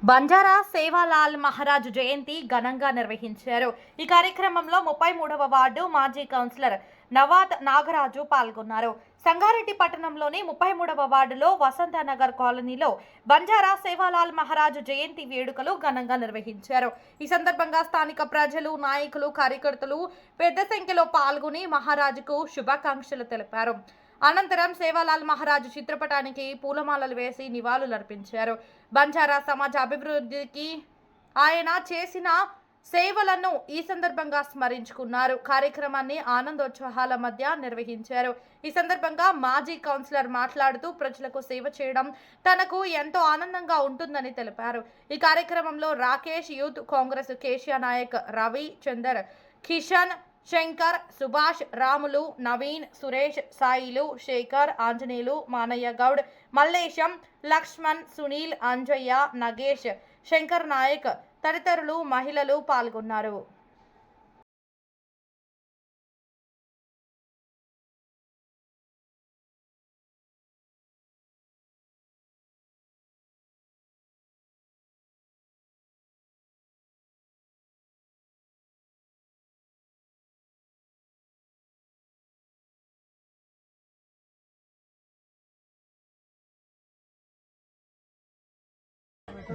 బంజారా సేవాలాల్ మహారాజ్ జయంతి ఘనంగా నిర్వహించారు. ఈ కార్యక్రమంలో 33వ వార్డు మాజీ కౌన్సిలర్ నవాద్ నాగరాజు పాల్గొన్నారు. సంగారెడ్డి పట్టణంలోని 33వ వార్డులో వసంతనగర్ కాలనీలో బంజారా సేవాలాల్ మహారాజ్ జయంతి వేడుకలు ఘనంగా నిర్వహించారు. ఈ సందర్భంగా స్థానిక ప్రజలు, నాయకులు, కార్యకర్తలు పెద్ద సంఖ్యలో పాల్గొని మహారాజుకు శుభాకాంక్షలు తెలిపారు. అనంతరం సేవాలాల్ మహారాజ్ చిత్రపటానికి పూలమాలలు వేసి నివాళులర్పించారు. బంజారా సమాజ అభివృద్ధికి ఆయన చేసిన సేవలను ఈ సందర్భంగా స్మరించుకున్నారు. కార్యక్రమాన్ని ఆనందోత్సాహాల మధ్య నిర్వహించారు. ఈ సందర్భంగా మాజీ కౌన్సిలర్ మాట్లాడుతూ ప్రజలకు సేవ చేయడం తనకు ఎంతో ఆనందంగా ఉంటుందని తెలిపారు. ఈ కార్యక్రమంలో రాకేష్, యూత్ కాంగ్రెస్ కేశియా నాయక్, రవి, చందర్, కిషన్, శంకర్, సుభాష్, రాములు, నవీన్, సురేష్, సాయిలు, శేఖర్, ఆంజనేయులు, మానయ్య గౌడ్, మల్లేశం, లక్ష్మణ్, సునీల్, అంజయ్య, నగేష్, శంకర్ నాయక్ తదితరులు మహిళలు పాల్గొన్నారు.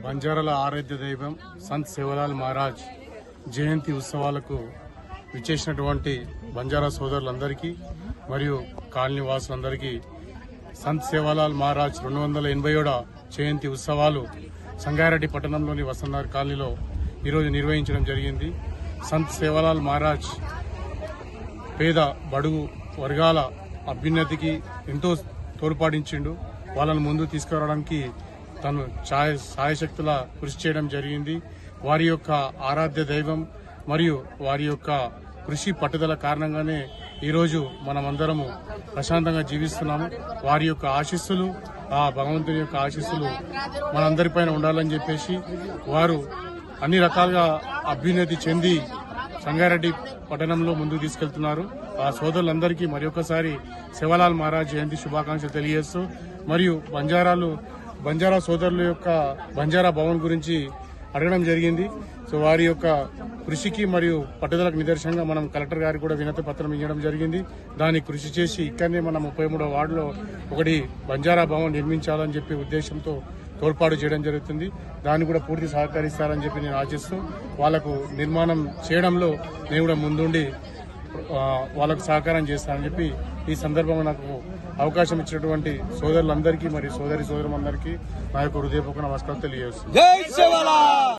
బంజారాల ఆరాధ్య దైవం సంత్ సేవాలాల్ మహారాజ్ జయంతి ఉత్సవాలకు విచ్చేసినటువంటి బంజారా సోదరులందరికీ మరియు కాలనీ వాసులందరికీ సంత్ సేవాలాల్ మహారాజ్ 287వ జయంతి ఉత్సవాలు సంగారెడ్డి పట్టణంలోని వసంతనగర్ కాలనీలో ఈరోజు నిర్వహించడం జరిగింది. సంత్ సేవాలాల్ మహారాజ్ పేద బడుగు వర్గాల అభ్యున్నతికి ఎంతో తోడ్పాటించిండు. వాళ్ళను ముందు తీసుకురావడానికి తను సాయశక్తుల కృషి చేయడం జరిగింది. వారి యొక్క ఆరాధ్య దైవం మరియు వారి యొక్క కృషి పట్టుదల కారణంగానే ఈరోజు మనమందరము ప్రశాంతంగా జీవిస్తున్నాము. వారి యొక్క ఆశీస్సులు, ఆ భగవంతుని యొక్క ఆశీస్సులు మనందరిపైన ఉండాలని చెప్పేసి వారు అన్ని రకాలుగా అభ్యున్నతి చెంది సంగారెడ్డి పట్టణంలో ముందుకు తీసుకెళ్తున్నారు. ఆ సోదరులందరికీ మరొకసారి సేవాలాల్ మహారాజ్ జయంతి శుభాకాంక్షలు తెలియజేస్తూ మరియు బంజారా సోదరుల యొక్క బంజారా భవన్ గురించి అడగడం జరిగింది. సో వారి యొక్క కృషికి మరియు పట్టుదలకు నిదర్శనంగా మనం కలెక్టర్ గారికి కూడా వినతి పత్రం ఇవ్వడం జరిగింది. దాన్ని కృషి చేసి ఇక్కడనే మన 33వ వార్డులో ఒకటి బంజారా భవన్ నిర్మించాలని చెప్పి ఉద్దేశంతో తోడ్పాటు చేయడం జరుగుతుంది. దాన్ని కూడా పూర్తి సహకరిస్తారని చెప్పి నేను ఆశిస్తూ వాళ్లకు నిర్మాణం చేయడంలో నేను కూడా ముందుండి వాళ్ళకు సహకారం చేస్తానని చెప్పి ఈ సందర్భంగా నాకు అవకాశం ఇచ్చినటువంటి సోదరులందరికీ మరియు సోదరులందరికీ నా యొక్క హృదయపూర్వక నమస్కారం తెలియజేస్తున్నాను.